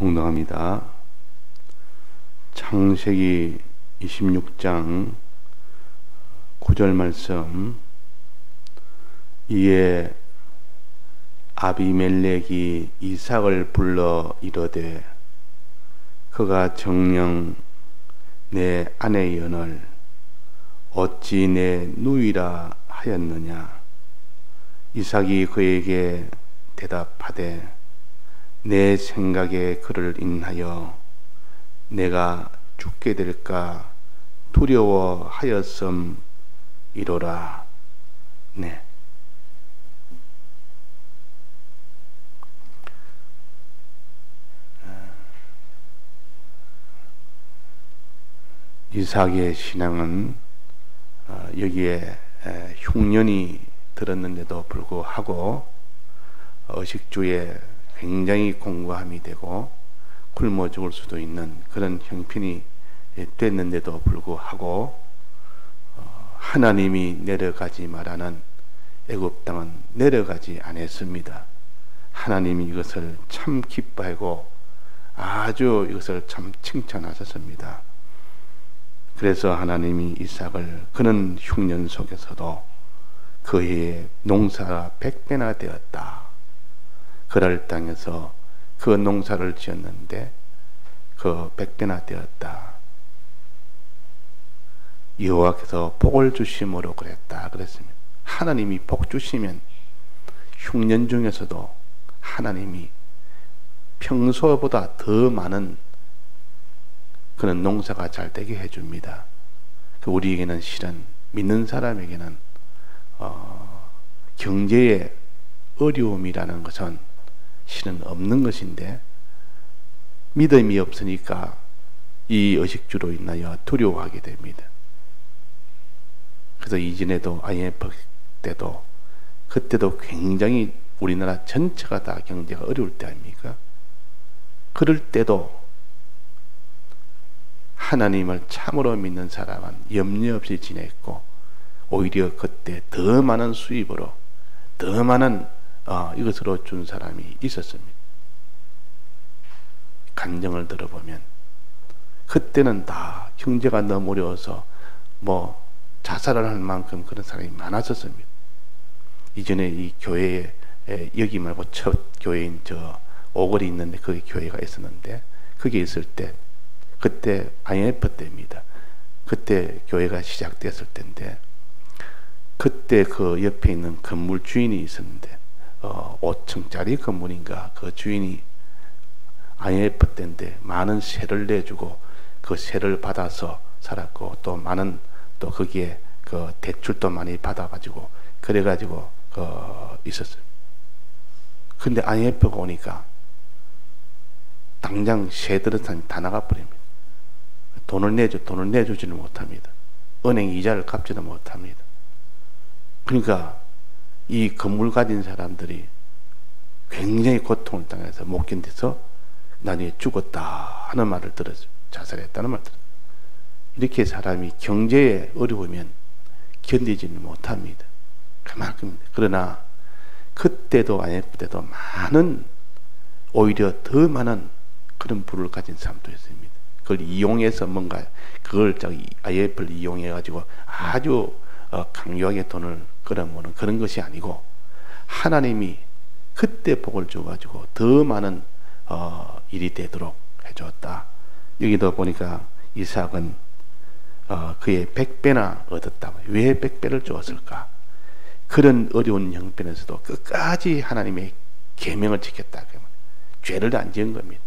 봉독합니다. 창세기 26장 9절 말씀. 이에 아비멜렉이 이삭을 불러 이르되 그가 정녕 내 아내 연을 어찌 내 누이라 하였느냐. 이삭이 그에게 대답하되 내 생각에 그를 인하여 내가 죽게 될까 두려워하였음이로라. 네. 이삭의 신앙은 여기에 흉년이 들었는데도 불구하고 의식주에 굉장히 공고함이 되고 굶어 죽을 수도 있는 그런 형편이 됐는데도 불구하고 하나님이 내려가지 말라는 애굽 땅은 내려가지 않았습니다. 하나님이 이것을 참 기뻐하고 아주 이것을 참 칭찬하셨습니다. 그래서 하나님이 이삭을 그는 흉년 속에서도 그의 농사가 100배나 되었다. 그랄 땅에서 그 농사를 지었는데 그 100배나 되었다. 여호와께서 복을 주심으로 그랬다 그랬습니다. 하나님이 복 주시면 흉년 중에서도 하나님이 평소보다 더 많은 그런 농사가 잘 되게 해줍니다. 우리에게는 실은 믿는 사람에게는 경제의 어려움이라는 것은 실은 없는 것인데 믿음이 없으니까 이 의식주로 인하여 두려워하게 됩니다. 그래서 이전에도 IMF 때도 그때도 굉장히 우리나라 전체가 다 경제가 어려울 때 아닙니까? 그럴 때도 하나님을 참으로 믿는 사람은 염려 없이 지냈고 오히려 그때 더 많은 수입으로 더 많은 이것으로 준 사람이 있었습니다. 간증을 들어보면 그때는 다 경제가 너무 어려워서 뭐 자살을 할 만큼 그런 사람이 많았었습니다. 이전에 이 교회에 여기 말고 첫 교회인 저 오거리 있는데 거기 교회가 있었는데 그게 있을 때 그때 IMF 때입니다. 그때 교회가 시작됐을 때인데 그때 그 옆에 있는 건물 주인이 있었는데 5층짜리 건물인가 그 주인이 IMF 때인데 많은 세를 내주고 그 세를 받아서 살았고 또 많은 또 거기에 그 대출도 많이 받아가지고 그래가지고 있었어요. 근데 IMF가 오니까 당장 세들은 다 나가버립니다. 돈을 내주지는 못합니다. 은행 이자를 갚지도 못합니다. 그러니까 이 건물 가진 사람들이 굉장히 고통을 당해서 못 견뎌서 나중에 죽었다 하는 말을 들었어요. 자살했다는 말을 들었어요. 이렇게 사람이 경제에 어려우면 견디지는 못합니다. 그만큼입니다. 그러나 그때도 IMF 때도 많은 오히려 더 많은 그런 부를 가진 사람도 있습니다. 그걸 이용해서 뭔가 그걸 IMF를 이용해 가지고 아주 강요하게 돈을 끌어모으는 그런 것이 아니고 하나님이 그때 복을 줘 가지고 더 많은 일이 되도록 해줬다. 여기도 보니까 이삭은 그의 100배나 얻었다. 왜 100배를 주었을까? 그런 어려운 형편에서도 끝까지 하나님의 계명을 지켰다. 죄를 안 지은 겁니다.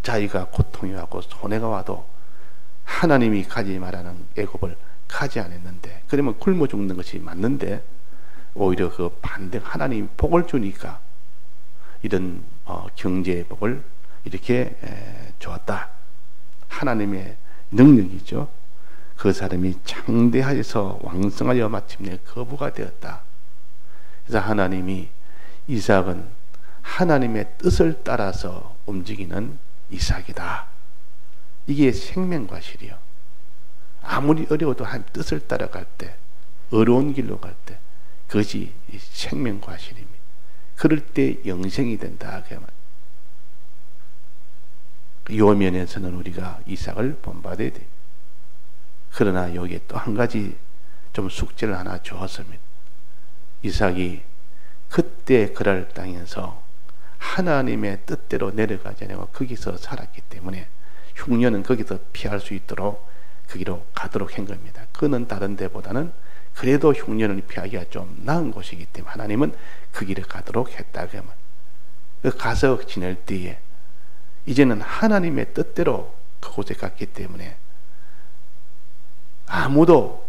자기가 고통이 와고 손해가 와도 하나님이 가지 말라는 애굽을 가지 않았는데 그러면 굶어 죽는 것이 맞는데 오히려 그 반대 하나님이 복을 주니까 이런 경제의 복을 이렇게 주었다. 하나님의 능력이죠. 그 사람이 창대하여서 왕성하여 마침내 거부가 되었다. 그래서 하나님이 이삭은 하나님의 뜻을 따라서 움직이는 이삭이다. 이게 생명과실이요. 아무리 어려워도 한 뜻을 따라갈 때, 어려운 길로 갈 때, 그것이 생명과실입니다. 그럴 때 영생이 된다. 이 면에서는 우리가 이삭을 본받아야 돼. 그러나 여기에 또 한 가지 좀 숙제를 하나 주었습니다. 이삭이 그때 그랄 땅에서 하나님의 뜻대로 내려가지 않고 거기서 살았기 때문에 흉년은 거기서 피할 수 있도록 거기로 가도록 한 겁니다. 그는 다른 데보다는 그래도 흉년을 피하기가 좀 나은 곳이기 때문에 하나님은 그 길을 가도록 했다. 그 가서 지낼 때에 이제는 하나님의 뜻대로 그곳에 갔기 때문에 아무도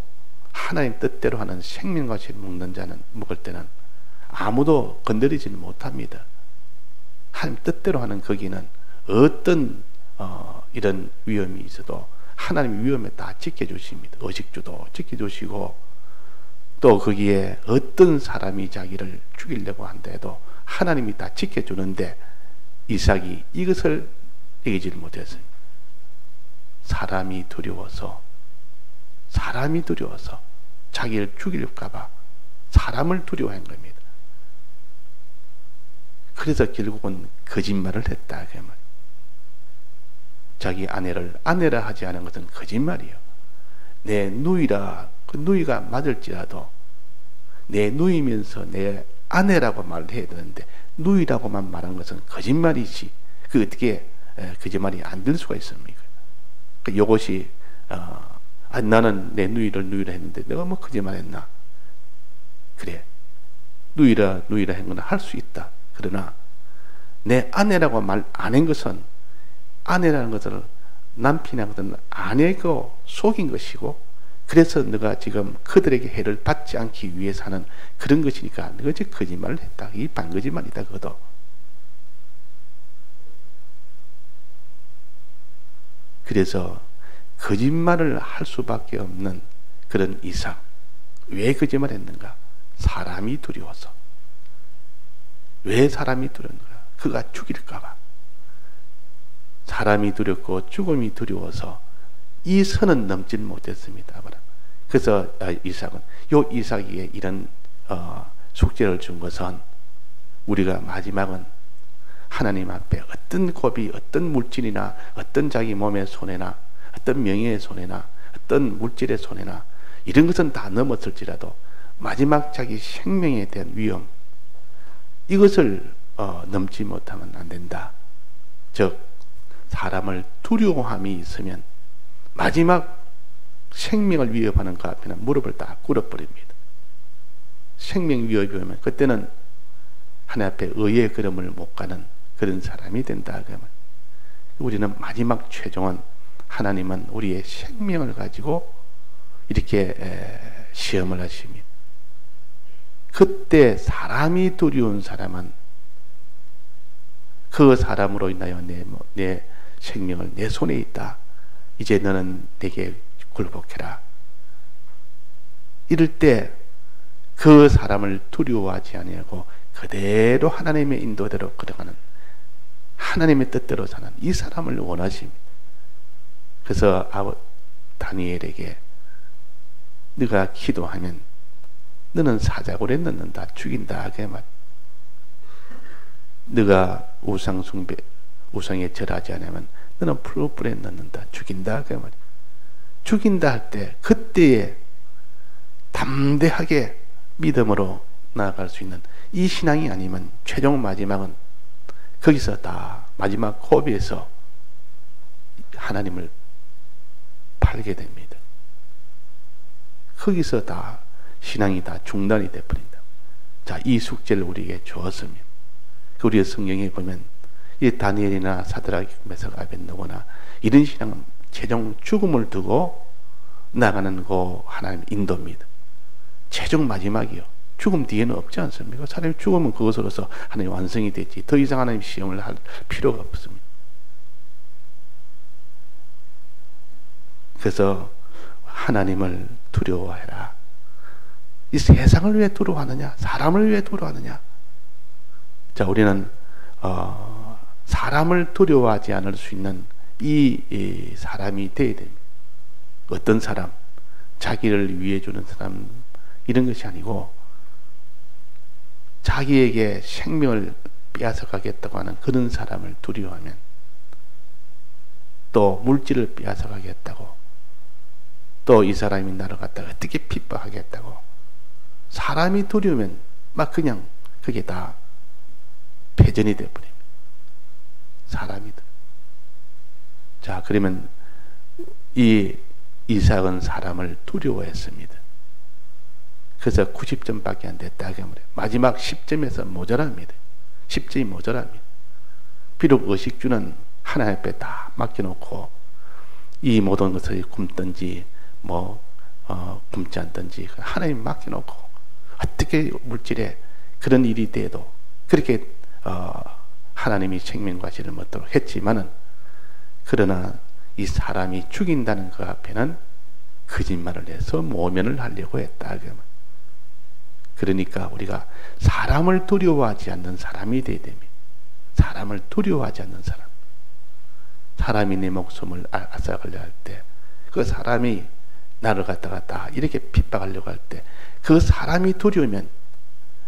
하나님 뜻대로 하는 생명같이 먹을 때는 아무도 건드리지는 못합니다. 하나님 뜻대로 하는 거기는 어떤 이런 위험이 있어도 하나님 위험에 다 지켜주십니다. 의식주도 지켜주시고 또 거기에 어떤 사람이 자기를 죽이려고 한데도 하나님이 다 지켜주는데 이삭이 이것을 이기지를 못했어요. 사람이 두려워서 자기를 죽일까봐 사람을 두려워한 겁니다. 그래서 결국은 거짓말을 했다. 그 말. 자기 아내를 아내라 하지 않은 것은 거짓말이에요. 내 누이라, 그 누이가 맞을지라도 내 누이면서 내 아내라고 말을 해야 되는데 누이라고만 말한 것은 거짓말이지. 그 어떻게 거짓말이 안 될 수가 있습니까? 이것이 나는 내 누이를 누이라 했는데 내가 뭐 거짓말했나? 그래, 누이라 한 건 할 수 있다. 그러나 내 아내라고 말 안 한 것은 아내라는 것을 남편이라는 것은 아내고 속인 것이고 그래서 너가 지금 그들에게 해를 받지 않기 위해서 하는 그런 것이니까 너가 지금 거짓말을 했다. 이 반거짓말이다. 그것도. 그래서 거짓말을 할 수밖에 없는 그런 이상. 왜 거짓말을 했는가? 사람이 두려워서. 왜 사람이 두려운가? 그가 죽일까봐. 사람이 두렵고 죽음이 두려워서 이 선은 넘지 못했습니다. 그래서 이삭에게 이런 숙제를 준 것은 우리가 마지막은 하나님 앞에 어떤 고비, 어떤 물질이나 어떤 자기 몸의 손해나 어떤 명예의 손해나 어떤 물질의 손해나 이런 것은 다 넘었을지라도 마지막 자기 생명에 대한 위험, 이것을 넘지 못하면 안 된다. 즉 사람을 두려워함이 있으면 마지막 생명을 위협하는 그 앞에는 무릎을 다 꿇어버립니다. 생명 위협이 오면 그때는 하나님 앞에 의의 걸음을 못 가는 그런 사람이 된다. 우리는 마지막 최종은 하나님은 우리의 생명을 가지고 이렇게 시험을 하십니다. 그때 사람이 두려운 사람은 그 사람으로 인하여 내 생명을 내 손에 있다. 이제 너는 내게 굴복해라. 이럴 때 그 사람을 두려워하지 아니하고 그대로 하나님의 인도대로 걸어가는 하나님의 뜻대로 사는 이 사람을 원하십니다. 그래서 다니엘에게 네가 기도하면 너는 사자굴에 넣는다. 죽인다. 그 말. 네가 우상에 절하지 않으면 너는 풀불에 넣는다. 죽인다. 그 말. 죽인다 할 때 그때에 담대하게 믿음으로 나아갈 수 있는 이 신앙이 아니면 최종 마지막은 거기서 다 마지막 고비에서 하나님을 팔게 됩니다. 거기서 다 신앙이 다 중단이 되어버린다. 자, 이 숙제를 우리에게 주었으면 우리의 성경에 보면 이 다니엘이나 사드락, 메삭, 아벳느고나 이런 신앙은 최종 죽음을 두고 나가는 그 하나님의 인도입니다. 최종 마지막이요. 죽음 뒤에는 없지 않습니까? 사람이 죽으면 그것으로서 하나님 완성이 되지. 더 이상 하나님 시험을 할 필요가 없습니다. 그래서 하나님을 두려워해라. 이 세상을 왜 두려워하느냐? 사람을 왜 두려워하느냐? 자, 우리는 사람을 두려워하지 않을 수 있는 이 사람이 되어야 됩니다. 어떤 사람? 자기를 위해 주는 사람, 이런 것이 아니고 자기에게 생명을 빼앗아 가겠다고 하는 그런 사람을 두려워하면 또 물질을 빼앗아가겠다고, 또 이 사람이 나를 갖다가 어떻게 핍박하겠다고. 사람이 두려우면 막 그냥 그게 다 패전이 되어버립니다. 사람이들. 자, 그러면 이 이삭은 사람을 두려워했습니다. 그래서 90점밖에 안 됐다. 마지막 10점에서 모자랍니다. 10점이 모자랍니다. 비록 의식주는 하나님 앞에 다 맡겨놓고 이 모든 것을 굶든지 굶지 않든지 하나님 맡겨놓고 어떻게 물질에 그런 일이 돼도 그렇게 하나님이 생명과실을 먹도록 했지만은, 그러나 이 사람이 죽인다는 그 앞에는 거짓말을 해서 모면을 하려고 했다. 그러니까 우리가 사람을 두려워하지 않는 사람이 되어야 됩니다. 사람을 두려워하지 않는 사람. 사람이 내 목숨을 앗아가려 할 때, 그 사람이 나를 갖다가 다 이렇게 핍박하려고 할 때, 그 사람이 두려우면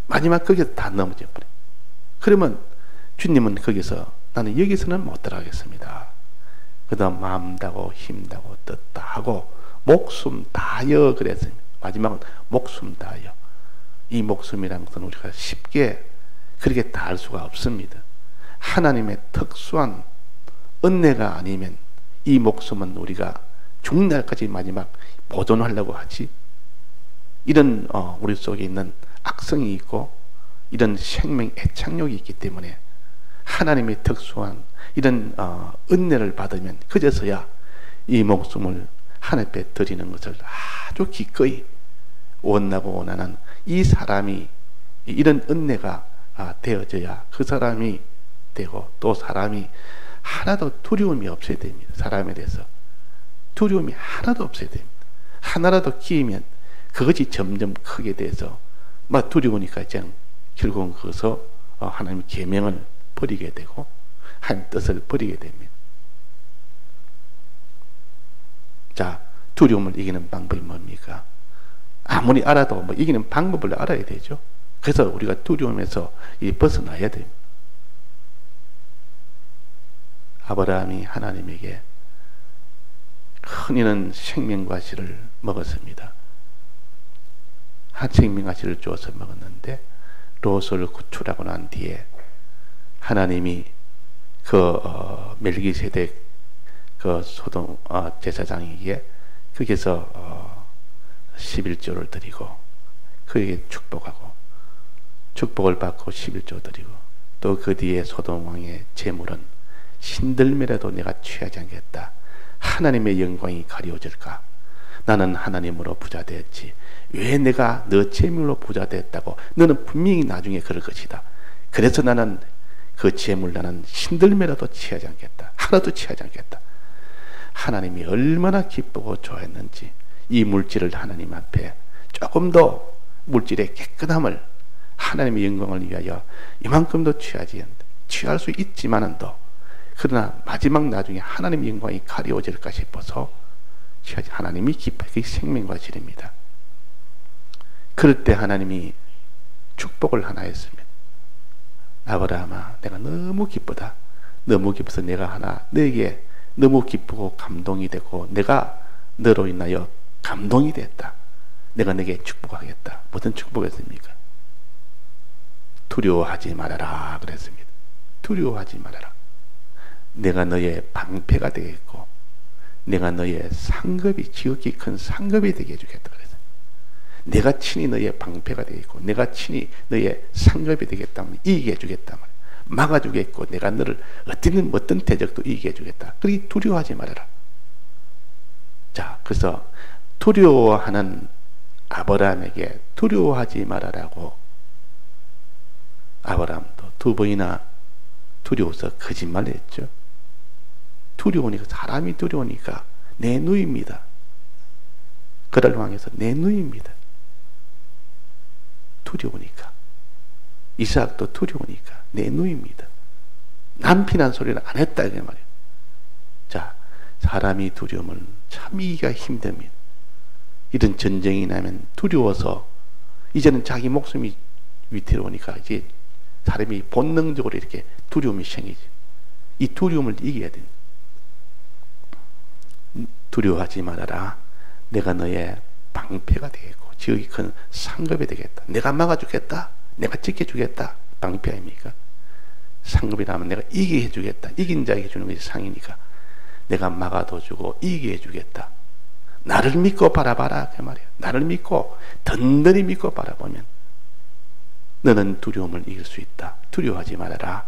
마지막 거기서 다 넘어져 버려요. 그러면 주님은 거기서 나는 여기서는 못 들어가겠습니다. 그 다음 마음 다고 힘 다고 뜻 다하고 목숨 다여 그랬습니다. 마지막은 목숨 다여. 이 목숨이라는 것은 우리가 쉽게 그렇게 다 할 수가 없습니다. 하나님의 특수한 은혜가 아니면 이 목숨은 우리가 죽는 날까지 마지막 보존하려고 하지. 이런 우리 속에 있는 악성이 있고 이런 생명 애착력이 있기 때문에 하나님의 특수한 이런 은혜를 받으면 그제서야 이 목숨을 하나님 앞에 드리는 것을 아주 기꺼이 원하고 원하는 이 사람이 이런 은혜가 되어져야 그 사람이 되고, 또 사람이 하나도 두려움이 없어야 됩니다. 사람에 대해서 두려움이 하나도 없어야 됩니다. 하나라도 끼이면 그것이 점점 크게 돼서 막 두려우니까 이제 결국은 거기서 하나님의 계명을 버리게 되고 하나님 뜻을 버리게 됩니다. 자, 두려움을 이기는 방법이 뭡니까? 아무리 알아도 이기는 방법을 알아야 되죠. 그래서 우리가 두려움에서 벗어나야 됩니다. 아브라함이 하나님에게 흔히는 생명과실을 먹었습니다. 생명과실을 주어서 먹었는데 롯을 구출하고 난 뒤에 하나님이 멜기세덱 소돔 제사장에게 거기서 11조를 드리고 그에게 축복을 받고 11조 드리고, 또 그 뒤에 소돔 왕의 재물은 신들매라도 내가 취하지 않겠다. 하나님의 영광이 가려질까? 나는 하나님으로 부자 되었지. 왜 내가 너 재물로 부자 되었다고? 너는 분명히 나중에 그럴 것이다. 그래서 나는 그 재물 나는 신들매라도 취하지 않겠다. 하나도 취하지 않겠다. 하나님이 얼마나 기쁘고 좋아했는지 이 물질을 하나님 앞에 조금 더 물질의 깨끗함을 하나님의 영광을 위하여 이만큼도 취할 수 있지만은 더, 그러나 마지막 나중에 하나님의 영광이 가려워질까 싶어서 취하지. 하나님이 기뻐. 그게 생명과 질입니다. 그럴 때 하나님이 축복을 하나 했습니다. 아브라함아, 내가 너무 기쁘다. 너무 기뻐서 내가 하나 너에게 너무 기쁘고 감동이 되고 내가 너로 인하여 감동이 됐다. 내가 너에게 축복하겠다. 무슨 축복했습니까? 두려워하지 말아라 그랬습니다. 두려워하지 말아라. 내가 너의 방패가 되겠고 내가 너의 상급이, 지극히 큰 상급이 되게 해주겠다 그랬어요. 내가 친히 너의 방패가 되겠고 내가 친히 너의 상급이 되겠다면 이기게 해주겠다 말이야. 막아주겠고 내가 너를 어떤 대적도 이기게 해주겠다. 그러니 두려워하지 말아라. 자, 그래서 두려워하는 아브라함에게 두려워하지 말아라고 아브라함도 2번이나 두려워서 거짓말을 했죠. 두려우니까, 사람이 두려우니까 내 누이입니다. 그를 향해서 내 누이입니다. 두려우니까. 이삭도 두려우니까 내 누이입니다. 남편한 소리를 안 했다 그 말이에요. 자, 사람이 두려움을 참 이기기가 힘듭니다. 이런 전쟁이 나면 두려워서 이제는 자기 목숨이 위태로우니까 이제 사람이 본능적으로 이렇게 두려움이 생기지. 이 두려움을 이겨야 됩니다. 두려워하지 말아라. 내가 너의 방패가 되겠고 지극히 큰 상급이 되겠다. 내가 막아주겠다. 내가 지켜주겠다. 방패 아닙니까? 상급이라면 내가 이기게 해주겠다. 이긴 자에게 주는 것이 상이니까 내가 막아도 주고 이기게 해주겠다. 나를 믿고 바라봐라 그 말이야. 나를 믿고 든든히 믿고 바라보면 너는 두려움을 이길 수 있다. 두려워하지 말아라.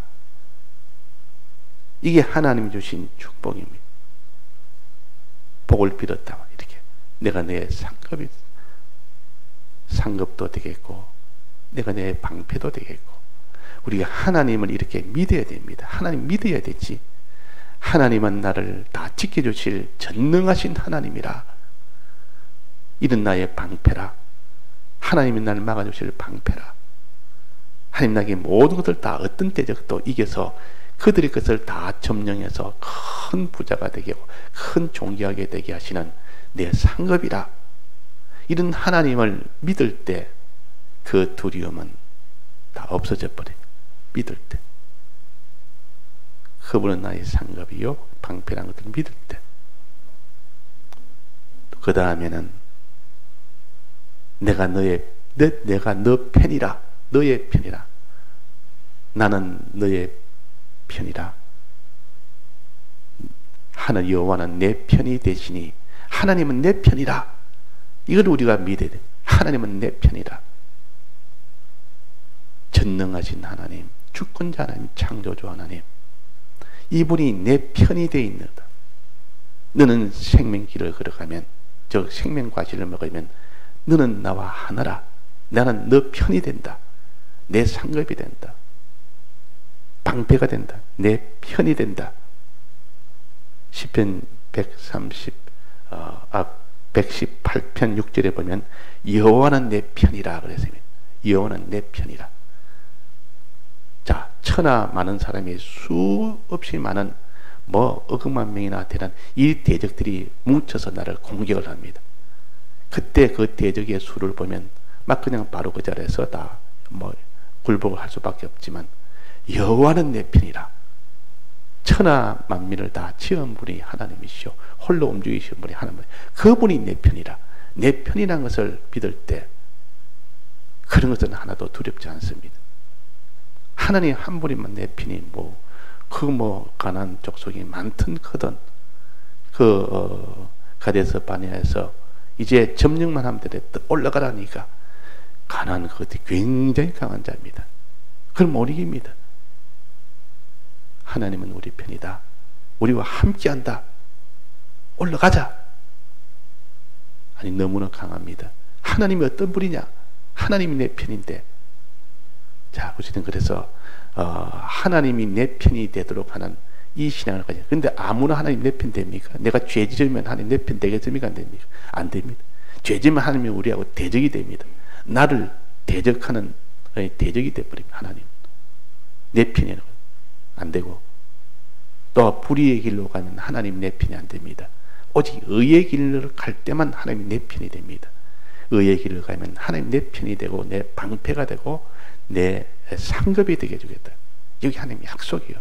이게 하나님이 주신 축복입니다. 복을 빌었다. 이렇게 내가 내 상급도 되겠고 내가 내 방패도 되겠고 우리가 하나님을 이렇게 믿어야 됩니다. 하나님 믿어야 되지. 하나님은 나를 다 지켜주실 전능하신 하나님이라. 이는 나의 방패라. 하나님이 나를 막아주실 방패라. 하나님 나에게 모든 것을 다 어떤 대적도 이겨서 그들의 것을 다 점령해서 큰 부자가 되게 하고 큰 존귀하게 되게 하시는 내 상급이라. 이런 하나님을 믿을 때 그 두려움은 다 없어져 버립니다. 믿을 때. 그분은 나의 상급이요 방패라는 것을 믿을 때. 그 다음에는 내가 너 편이라. 너의 편이라. 나는 너의 편이라. 하나님 여호와는 내 편이 되시니 하나님은 내 편이라. 이걸 우리가 믿어야 돼. 하나님은 내 편이라. 전능하신 하나님, 주권자 하나님, 창조주 하나님, 이분이 내 편이 되어 있는다. 너는 생명길을 걸어가면, 즉 생명과실을 먹으면 너는 나와 하나라. 나는 너 편이 된다. 내 상급이 된다. 방패가 된다. 내 편이 된다. 시편 118편 6절에 보면 여호와는 내 편이라 그랬습니다. 여호와는 내 편이라. 자, 천하 많은 사람이 수없이 많은 억만 명이나 되는 이 대적들이 뭉쳐서 나를 공격을 합니다. 그때 그 대적의 수를 보면 막 그냥 바로 그 자리에서 다 굴복을 할 수밖에 없지만 여호와는 내 편이라. 천하 만민을 다 지은 분이 하나님이시오. 홀로 움직이신 분이 하나님. 그분이 내 편이라. 내 편이라는 것을 믿을 때 그런 것은 하나도 두렵지 않습니다. 하나님 한 분이면 내 편이 가난 족속이 많든 크든 가데스 바네아에서 이제 점령만 하면 되는데 올라가라니까 가난 그것이 굉장히 강한 자입니다. 그걸 못 이깁니다. 하나님은 우리 편이다. 우리와 함께한다. 올라가자. 아니 너무나 강합니다. 하나님이 어떤 분이냐? 하나님이 내 편인데. 자, 우리는 그래서 하나님이 내 편이 되도록 하는 이 신앙을 가져. 근데 아무나 하나님 내 편 됩니까? 내가 죄 지으면 하나님 내 편 되겠습니까? 안 됩니까? 안 됩니다. 죄 지으면 하나님이 우리하고 대적이 됩니다. 나를 대적하는 대적이 되어버립니다. 하나님 내 편이 안 되고, 또 불의의 길로 가면 하나님 내 편이 안 됩니다. 오직 의의 길을 갈 때만 하나님 내 편이 됩니다. 의의 길을 가면 하나님 내 편이 되고 내 방패가 되고 내 상급이 되게 해주겠다. 여기 하나님의 약속이요.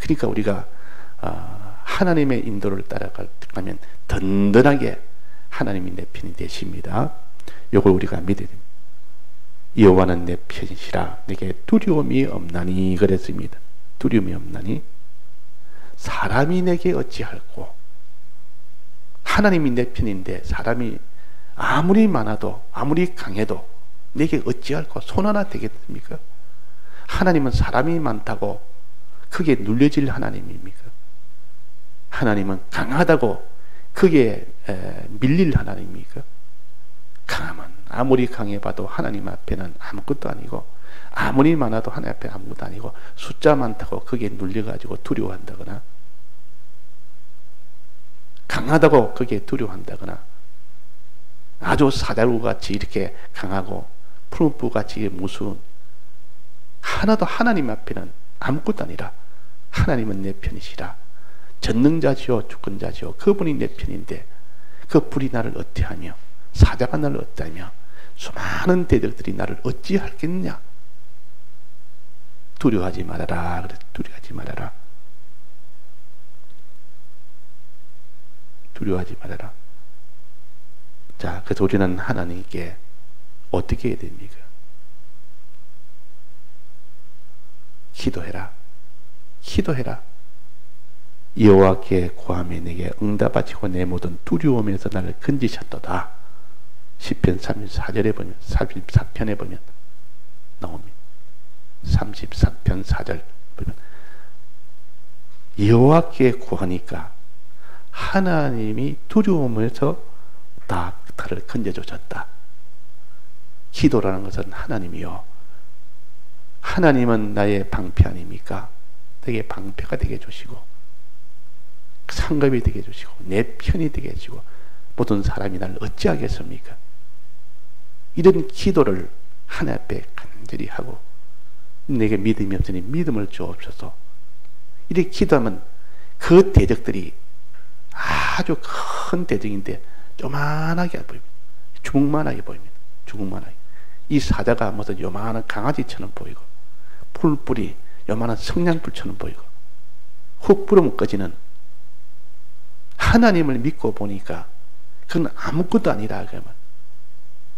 그러니까 우리가 하나님의 인도를 따라가면 든든하게 하나님이 내 편이 되십니다. 이걸 우리가 믿어야 됩니다. 여호와는 내 편이시라. 내게 두려움이 없나니 그랬습니다. 두려움이 없나니 사람이 내게 어찌할꼬. 하나님이 내 편인데 사람이 아무리 많아도 아무리 강해도 내게 어찌할꼬. 손 하나 되겠습니까? 하나님은 사람이 많다고 크게 눌려질 하나님입니까? 하나님은 강하다고 크게 밀릴 하나님입니까? 강하면 아무리 강해봐도 하나님 앞에는 아무것도 아니고, 아무리 많아도 하나님 앞에 아무것도 아니고, 숫자 많다고 거기에 눌려가지고 두려워한다거나, 강하다고 거기에 두려워한다거나, 아주 사자루같이 이렇게 강하고 푸른뿌같이 무서운, 하나도 하나님 앞에는 아무것도 아니라 하나님은 내 편이시라. 전능자시오 주권자시오. 그분이 내 편인데 그 불이 나를 어찌하며 사자가 나를 어찌하며 수많은 대적들이 나를 어찌하겠느냐. 두려워하지 말아라. 그래, 두려워하지 말아라. 두려워하지 말아라. 자, 그래서 우리는 하나님께 어떻게 해야 됩니까? 기도해라. 기도해라. 여호와께 구하며 내게 응답하시고 내 모든 두려움에서 나를 건지셨도다. 시편 34절에 보면 34편에 보면 나옵니다. 34편 4절 보면 여호와께 구하니까 하나님이 두려움에서 다 그를 건져주셨다. 기도라는 것은 하나님이요, 하나님은 나의 방패 아닙니까? 내게 방패가 되게 해주시고 상급이 되게 해주시고 내 편이 되게 해주시고 모든 사람이 나를 어찌하겠습니까? 이런 기도를 하나님 앞에 간절히 하고 내게 믿음이 없으니 믿음을 주옵소서. 이렇게 기도하면 그 대적들이 아주 큰 대적인데 조만하게 보입니다. 주먹만하게 보입니다. 주먹만하게. 이 사자가 무슨 요만한 강아지처럼 보이고 풀뿌리 요만한 성냥불처럼 보이고 훅 불으면 꺼지는, 하나님을 믿고 보니까 그건 아무것도 아니라 그러면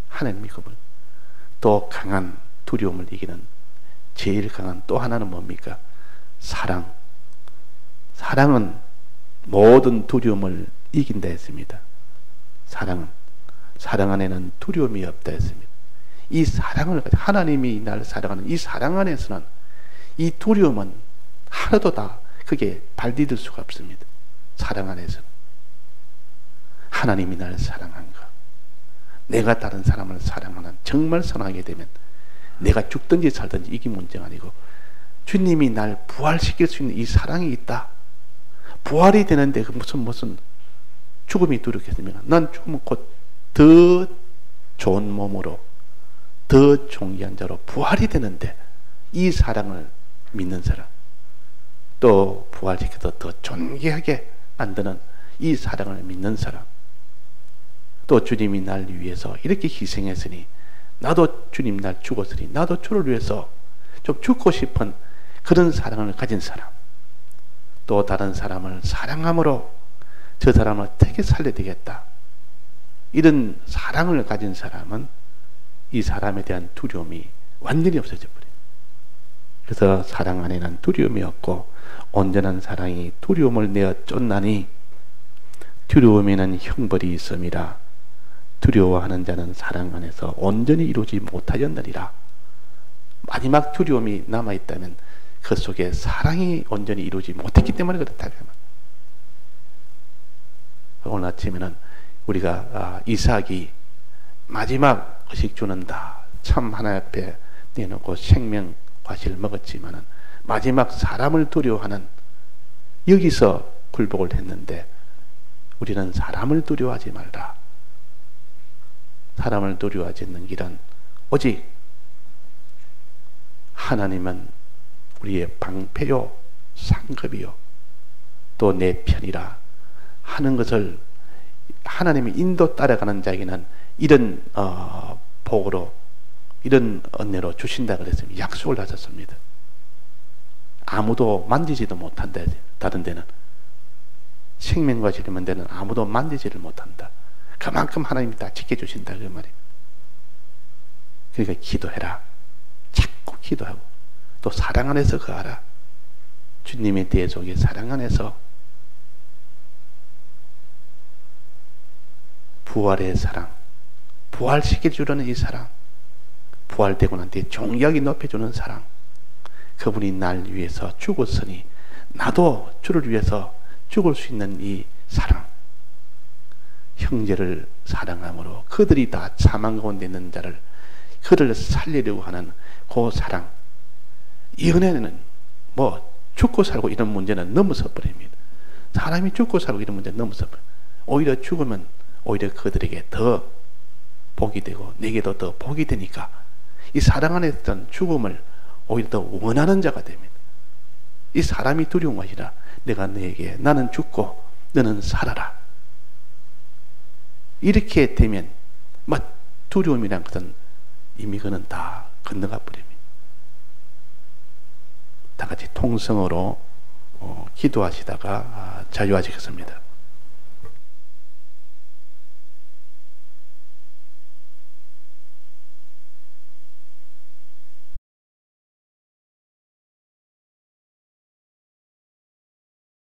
하나님 믿고 보니까 또 강한 두려움을 이기는 제일 강한 또 하나는 뭡니까? 사랑. 사랑은 모든 두려움을 이긴다 했습니다. 사랑 안에는 두려움이 없다 했습니다. 이 사랑을, 하나님이 나를 사랑하는 이 사랑 안에서는 이 두려움은 하나도 다 그게 발디딜 수가 없습니다. 사랑 안에서는 하나님이 나를 사랑한가, 내가 다른 사람을 사랑하는, 정말 사랑하게 되면 내가 죽든지 살든지 이게 문제가 아니고 주님이 날 부활시킬 수 있는 이 사랑이 있다. 부활이 되는데 그 무슨 죽음이 두렵겠습니까? 난 죽으면 곧 더 좋은 몸으로 더 존귀한 자로 부활이 되는데 이 사랑을 믿는 사람, 또 부활시켜서 더 존귀하게 만드는 이 사랑을 믿는 사람, 또 주님이 날 위해서 이렇게 희생했으니 나도 주님 날 죽었으니 나도 주를 위해서 좀 죽고 싶은 그런 사랑을 가진 사람, 또 다른 사람을 사랑함으로 저 사람을 어떻게 살려야 되겠다, 이런 사랑을 가진 사람은 이 사람에 대한 두려움이 완전히 없어져 버려요. 그래서 사랑 안에는 두려움이 없고 온전한 사랑이 두려움을 내어 쫓나니 두려움에는 형벌이 있음이라. 두려워하는 자는 사랑 안에서 온전히 이루지 못하였느니라. 마지막 두려움이 남아있다면 그 속에 사랑이 온전히 이루지 못했기 때문에 그렇다. 오늘 아침에는 우리가 이삭이 마지막 의식 주는다 참 하나님 앞에 내놓고 생명 과실을 먹었지만은 마지막 사람을 두려워하는, 여기서 굴복을 했는데 우리는 사람을 두려워하지 말라. 사람을 두려워하지 않는 길은 오직 하나님은 우리의 방패요 상급이요 또 내 편이라 하는 것을 하나님의 인도 따라가는 자에게는 이런 복으로, 이런 은혜로 주신다 그랬습니다. 약속을 하셨습니다. 아무도 만지지도 못한다. 다른 데는 생명과 지리는 데는 아무도 만지지를 못한다. 그만큼 하나님이 다 지켜주신다 그 말이에요. 그러니까 기도해라. 자꾸 기도하고 또 사랑 안에서 거하라. 주님의 대해 속에 사랑 안에서 부활의 사랑, 부활시켜주려는 이 사랑, 부활되고 난 뒤에 존귀하게 높여주는 사랑, 그분이 날 위해서 죽었으니 나도 주를 위해서 죽을 수 있는 이 사랑, 형제를 사랑함으로 그들이 다 사망 가운데 있는 자를 그를 살리려고 하는 그 사랑, 이 은혜는 뭐 죽고 살고 이런 문제는 넘어서 버립니다. 사람이 죽고 살고 이런 문제는 넘어서 버립니다. 오히려 죽으면 오히려 그들에게 더 복이 되고 내게도 더 복이 되니까 이 사랑 안에 있던 죽음을 오히려 더 원하는 자가 됩니다. 이 사람이 두려운 것이 아니라 내가 너에게 나는 죽고 너는 살아라. 이렇게 되면 두려움이란 것은 이미 그는 다 건너가 버립니다. 다 같이 통성으로 기도하시다가 자유하시겠습니다.